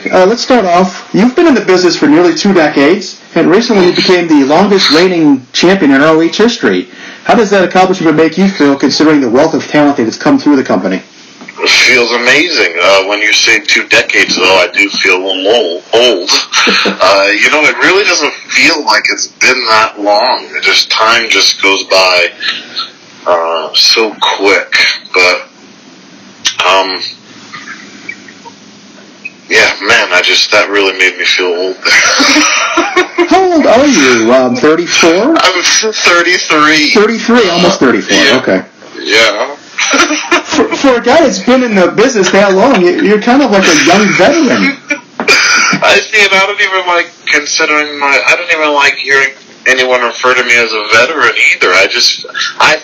Let's start off. You've been in the business for nearly 2 decades, and recently you became the longest reigning champion in ROH history. How does that accomplishment make you feel, considering the wealth of talent that has come through the company? It feels amazing. When you say 2 decades, though, I do feel a little old. It really doesn't feel like it's been that long. Time just goes by so quick. But, yeah, man, that really made me feel old there. How old are you? 34? I'm 33. 33, almost 34, yeah. Okay. Yeah. For a guy that's been in the business that long, you're kind of like a young veteran. I don't even like I don't even like hearing anyone refer to me as a veteran either. I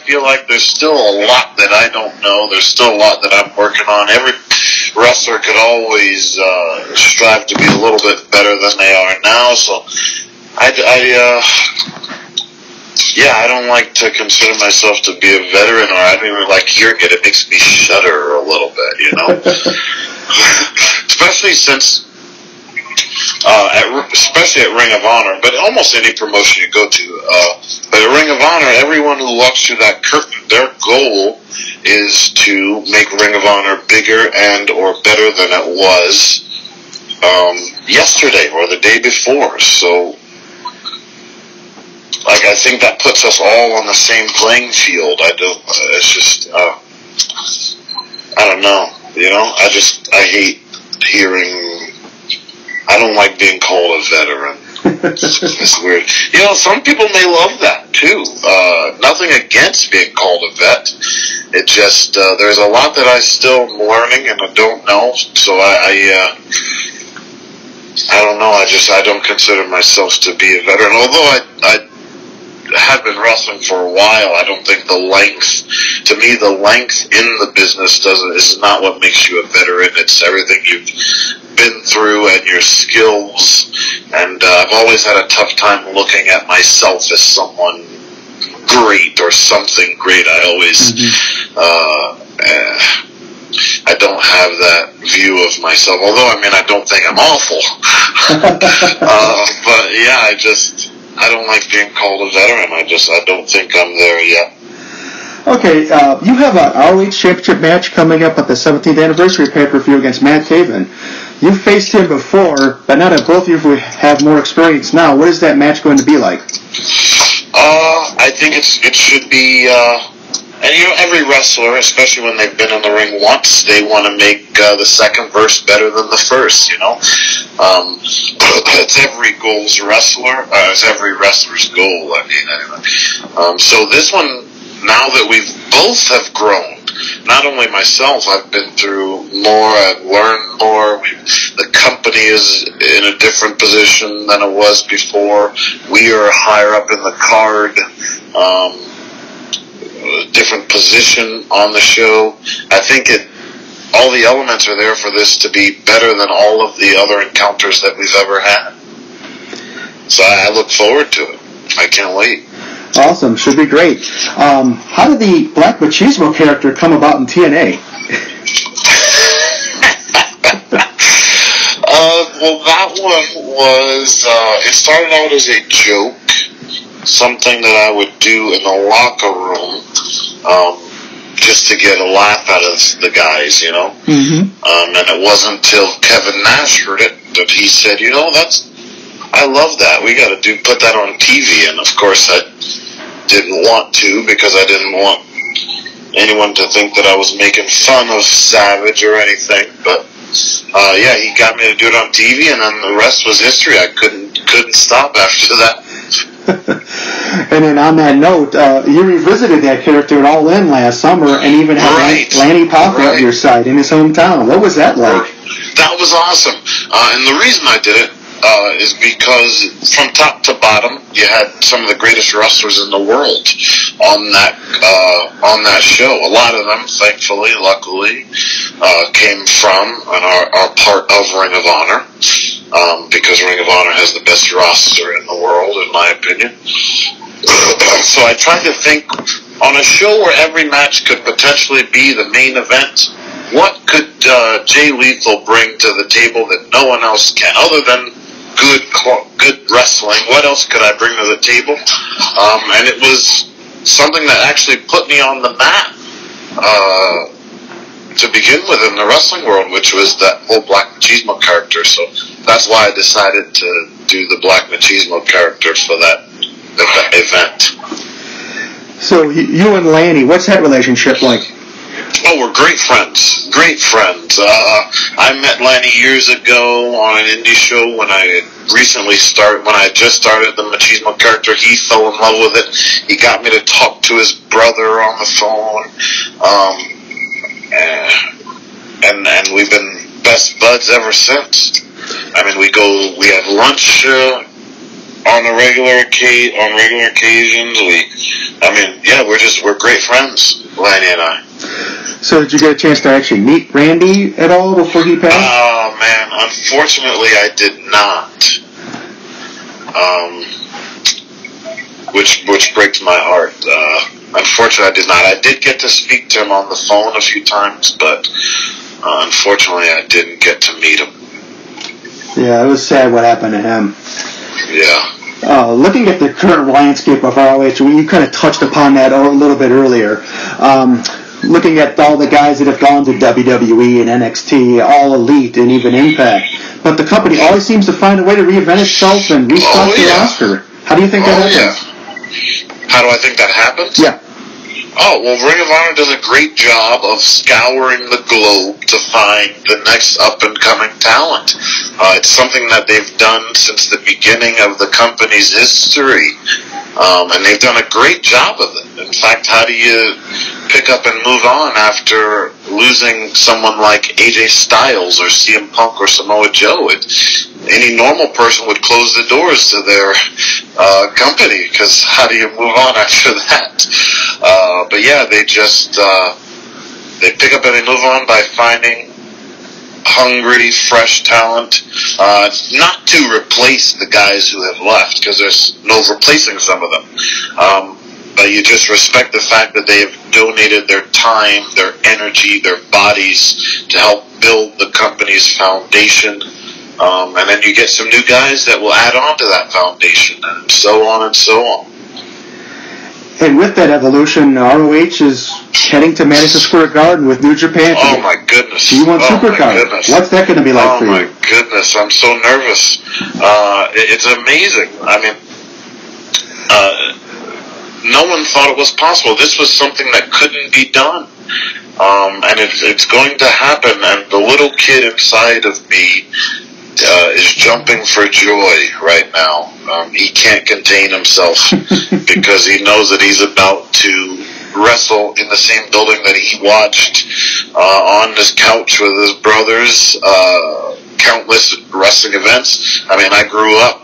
feel like there's still a lot that I don't know. There's still a lot that I'm working on. Every wrestler could always strive to be a little bit better than they are now. So I don't like to consider myself to be a veteran, or I don't even like hearing it. It makes me shudder a little bit, Especially since, especially at Ring of Honor, but almost any promotion you go to. But at Ring of Honor, everyone who walks through that curtain, their goal is to make Ring of Honor bigger and or better than it was yesterday or the day before. So, I think that puts us all on the same playing field. I don't know, I hate hearing, I don't like being called a veteran. It's weird. Some people may love that, too. Nothing against being called a vet. It just, there's a lot that I still am learning and I don't know, so I don't know, I don't consider myself to be a veteran, although I have been wrestling for a while. I don't think the length in the business is not what makes you a veteran. It's everything you've been through and your skills. And I've always had a tough time looking at myself as someone great or something great. I always, I don't have that view of myself. Although, I don't think I'm awful. But yeah, I don't like being called a veteran. I don't think I'm there yet. Okay, you have an ROH Championship match coming up at the 17th anniversary pay-per-view against Matt Taven. You've faced him before, but now that both of you have more experience now, what is that match going to be like? I think it should be, and every wrestler, especially when they've been in the ring once, they want to make the second verse better than the first, It's every it's every wrestler's goal, anyway. So this one, now that we've both have grown, not only myself, I've been through more, I've learned more, the company is in a different position than it was before, we are higher up in the card, different position on the show. I think all the elements are there for this to be better than all of the other encounters that we've ever had. So I look forward to it. I can't wait. Awesome. Should be great. How did the Black Machismo character come about in TNA? Well, that one was, it started out as a joke, something that I would do in the locker room, just to get a laugh out of the guys, And it wasn't until Kevin Nash heard it that he said, I love that. We got to put that on TV. And of course, I didn't want to, because I didn't want anyone to think that I was making fun of Savage or anything. But yeah, he got me to do it on TV, and then the rest was history. I couldn't stop after that. And then on that note, you revisited that character at All In last summer, and even had Lanny Poffo at your side in his hometown. What was that like? That was awesome. And the reason I did it is because from top to bottom, you had some of the greatest wrestlers in the world on that show. A lot of them, thankfully, luckily, came from and are part of Ring of Honor, because Ring of Honor has the best roster in the world, in my opinion. So I tried to think on a show where every match could potentially be the main event. what could Jay Lethal bring to the table that no one else can, other than good wrestling? What else could I bring to the table? And it was something that actually put me on the map to begin with in the wrestling world, which was that whole Black Machismo character. So that's why I decided to do the Black Machismo character for that event. So you and Lanny, what's that relationship like? Oh, we're great friends. Great friends. I met Lanny years ago on an indie show when I just started the Machismo character. He fell in love with it. He got me to talk to his brother on the phone. And we've been best buds ever since. I mean, we have lunch on regular occasions. We're great friends, Lanny and I. So did you get a chance to actually meet Randy at all before he passed? Oh, man, unfortunately I did not. Which breaks my heart. Unfortunately I did not. I did get to speak to him on the phone a few times, but unfortunately I didn't get to meet him. Yeah, it was sad what happened to him. Yeah. Looking at the current landscape of ROH, you kind of touched upon that a little bit earlier. Looking at all the guys that have gone to WWE and NXT, all Elite and even Impact. But the company always seems to find a way to reinvent itself and restock the roster. How do you think that happens? Yeah. How do I think that happens? Yeah. Oh, well, Ring of Honor does a great job of scouring the globe to find the next up-and-coming talent. It's something that they've done since the beginning of the company's history, and they've done a great job of it. In fact, how do you pick up and move on after losing someone like AJ Styles or CM Punk or Samoa Joe? Any normal person would close the doors to their company, because how do you move on after that? But yeah, they just they pick up and they move on by finding hungry, fresh talent. Not to replace the guys who have left, because there's no replacing some of them. But you just respect the fact that they have donated their time, their energy, their bodies to help build the company's foundation. And then you get some new guys that will add on to that foundation, and so on and so on. And with that evolution, ROH is heading to Madison Square Garden with New Japan. Oh my goodness. G1 Supercard. What's that going to be like for you? Oh my goodness, I'm so nervous. It's amazing. I mean, no one thought it was possible. This was something that couldn't be done. And it's going to happen, and the little kid inside of me is jumping for joy right now. He can't contain himself because he knows that he's about to wrestle in the same building that he watched on his couch with his brothers, countless wrestling events. I mean, I grew up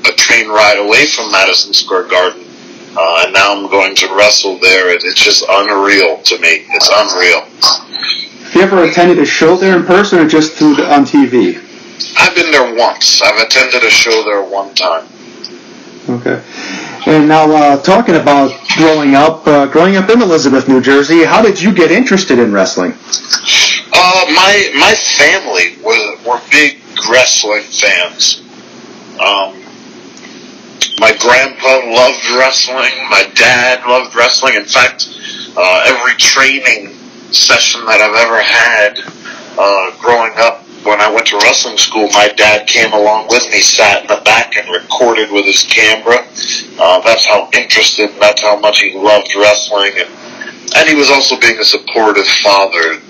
a train ride away from Madison Square Garden, and now I'm going to wrestle there. It's just unreal to me. It's unreal. Have you ever attended a show there in person or just on TV? I've been there once. I've attended a show there one time. Okay. And now, talking about growing up in Elizabeth, New Jersey, how did you get interested in wrestling? My family were big wrestling fans. My grandpa loved wrestling. My dad loved wrestling. In fact, every training session that I've ever had growing up, when I went to wrestling school, my dad came along with me, sat in the back and recorded with his camera. That's how interested, that's how much he loved wrestling. And he was also being a supportive father,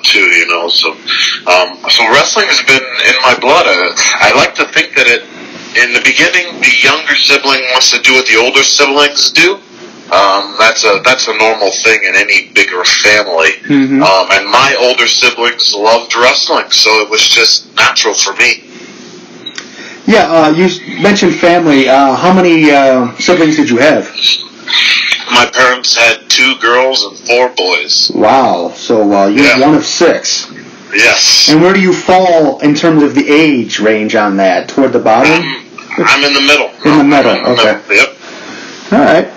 too, you know. So wrestling has been in my blood. I like to think that in the beginning, the younger sibling wants to do what the older siblings do. That's a normal thing in any bigger family. Mm-hmm. And my older siblings loved wrestling, so it was just natural for me. Yeah, you mentioned family. How many siblings did you have? My parents had 2 girls and 4 boys. Wow, so you're one of 6. Yes. And where do you fall in terms of the age range on that? Toward the bottom? I'm in the middle. In the middle, okay. Middle. Yep. All right.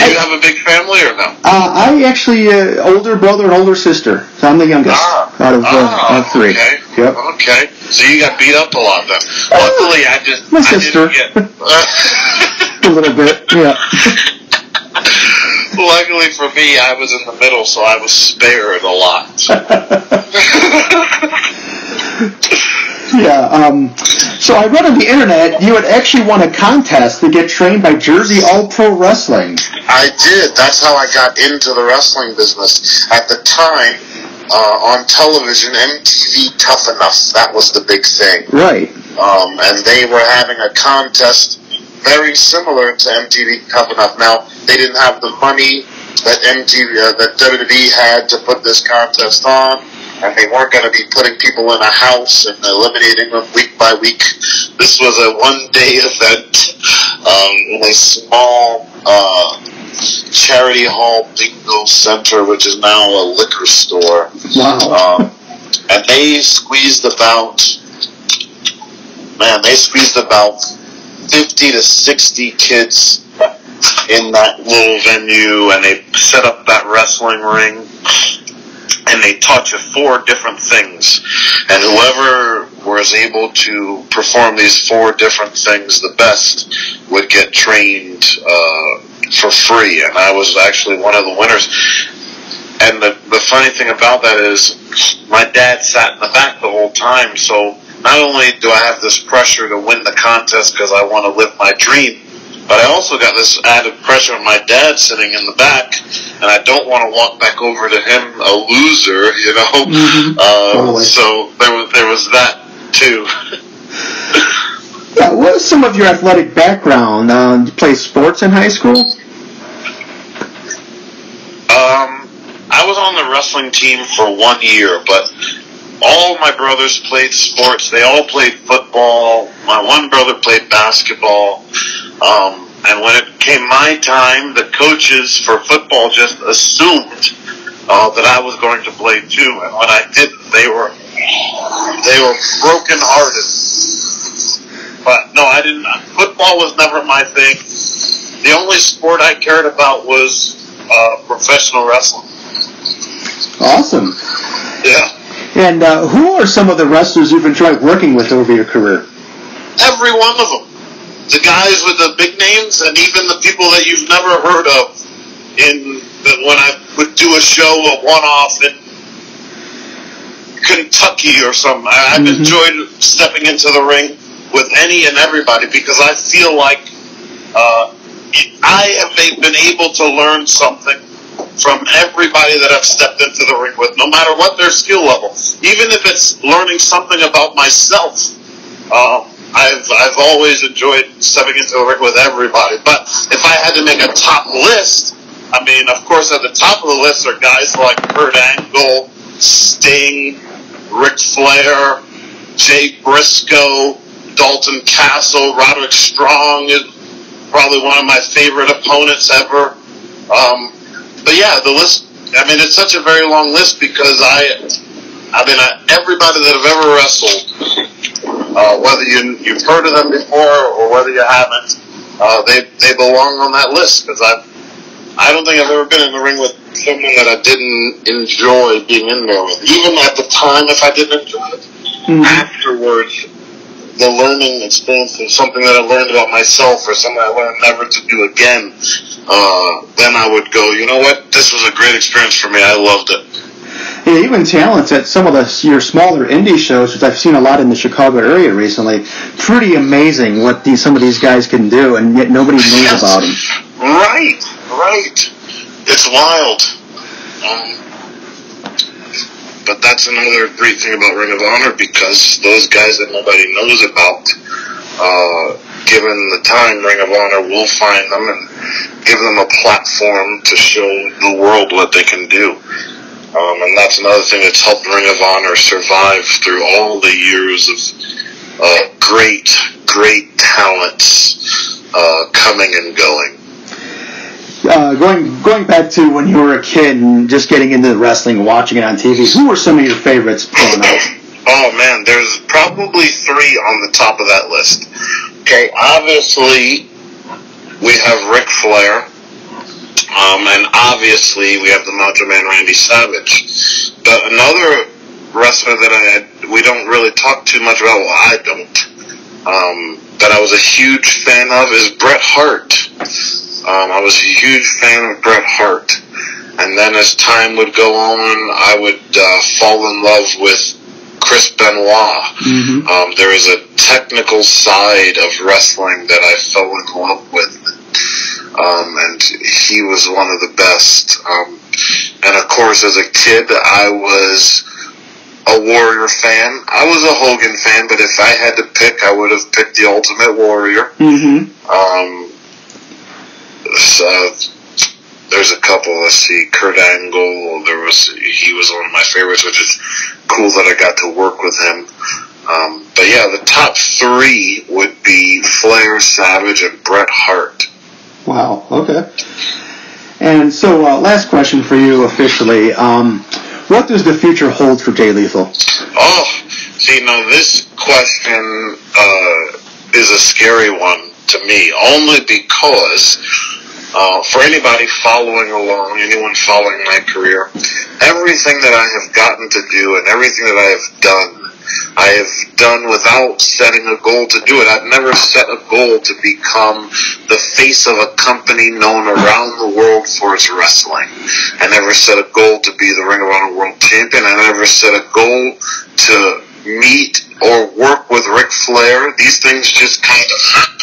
Do you have a big family or no? I actually, older brother and older sister. So I'm the youngest out of three. Okay. Yep. Okay. So you got beat up a lot then. Luckily, my sister. Didn't get... a little bit, yeah. Luckily for me, I was in the middle, so I was spared a lot. Yeah, so I read on the internet you had actually won a contest to get trained by Jersey All Pro Wrestling. I did. That's how I got into the wrestling business. At the time, on television, MTV Tough Enough, that was the big thing. Right. And they were having a contest very similar to MTV Tough Enough. Now, they didn't have the money that that WWE had to put this contest on, and they weren't going to be putting people in a house and eliminating them week by week. This was a one-day event in a small charity hall bingo center, which is now a liquor store. Wow. And they squeezed about 50 to 60 kids in that little venue, and they set up that wrestling ring, and they taught you 4 different things, and whoever was able to perform these 4 different things the best would get trained for free, and I was actually one of the winners. And the funny thing about that is my dad sat in the back the whole time, so not only do I have this pressure to win the contest because I want to live my dream, but I also got this added pressure of my dad sitting in the back, and I don't want to walk back over to him a loser, you know. Totally. So there was that too. Yeah, what was some of your athletic background? Did you play sports in high school? I was on the wrestling team for 1 year, but all my brothers played sports. They all played football. My one brother played basketball. And when it came my time, the coaches for football just assumed that I was going to play too. And when I didn't, they were broken-hearted. But no, I didn't. Football was never my thing. The only sport I cared about was professional wrestling. Awesome. Yeah. And who are some of the wrestlers you've enjoyed working with over your career? Every one of them. The guys with the big names, and even the people that you've never heard of. When I would do a show, a one-off in Kentucky or something, I've enjoyed stepping into the ring with any and everybody, because I feel like I have been able to learn something from everybody that I've stepped into the ring with, no matter what their skill level. Even if it's learning something about myself, I've always enjoyed stepping into the ring with everybody. But if I had to make a top list, I mean, of course, at the top of the list are guys like Kurt Angle, Sting, Ric Flair, Jay Briscoe, Dalton Castle. Roderick Strong is probably one of my favorite opponents ever. But yeah, the list, I mean, it's such a very long list because everybody that I've ever wrestled, whether you've heard of them before or whether you haven't, they belong on that list, because I don't think I've ever been in the ring with someone that I didn't enjoy being in there with. Even at the time, if I didn't enjoy it, afterwards, the learning experience is something that I learned about myself, or something I learned never to do again, then I would go, you know what, this was a great experience for me, I loved it. Yeah, even talents at some of your smaller indie shows, which I've seen a lot in the Chicago area recently, pretty amazing what some of these guys can do, and yet nobody knows about them. Right. It's wild. But that's another great thing about Ring of Honor, because those guys that nobody knows about, given the time, Ring of Honor will find them and give them a platform to show the world what they can do. And that's another thing that's helped Ring of Honor survive through all the years of great talents coming and going. Going back to when you were a kid and just getting into wrestling and watching it on TV, who were some of your favorites growing up? Oh man, there's probably 3 on the top of that list. Okay, obviously we have Ric Flair, And obviously, we have the Macho Man Randy Savage. But another wrestler that we don't really talk too much about, well, I don't, that I was a huge fan of is Bret Hart. I was a huge fan of Bret Hart. And then as time would go on, I would fall in love with Chris Benoit. Mm-hmm. There is a technical side of wrestling that I fell in love with. And he was one of the best. And of course, as a kid, I was a Warrior fan. I was a Hogan fan, but if I had to pick, I would have picked the Ultimate Warrior. Mm-hmm. So there's a couple. Let's see, Kurt Angle. He was one of my favorites, which is cool that I got to work with him. But yeah, the top three would be Flair, Savage, and Bret Hart. Wow. Okay. And so, last question for you officially. What does the future hold for Jay Lethal? Oh, see, now this question is a scary one to me, only because for anybody following along, anyone following my career, everything that I have gotten to do and everything that I have done without setting a goal to do it. I've never set a goal to become the face of a company known around the world for its wrestling. I never set a goal to be the Ring of Honor World Champion. I never set a goal to meet or work with Ric Flair. These things just kind of happened.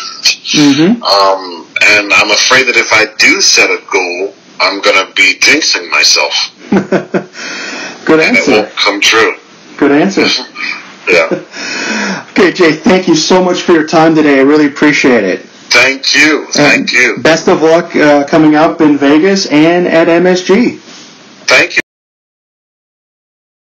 Mm-hmm. And I'm afraid that if I do set a goal, I'm going to be jinxing myself. Good answer. And it won't come true. Good answer. Yeah. Okay, Jay, thank you so much for your time today. I really appreciate it. Thank you. Thank you. Best of luck coming up in Vegas and at MSG. Thank you.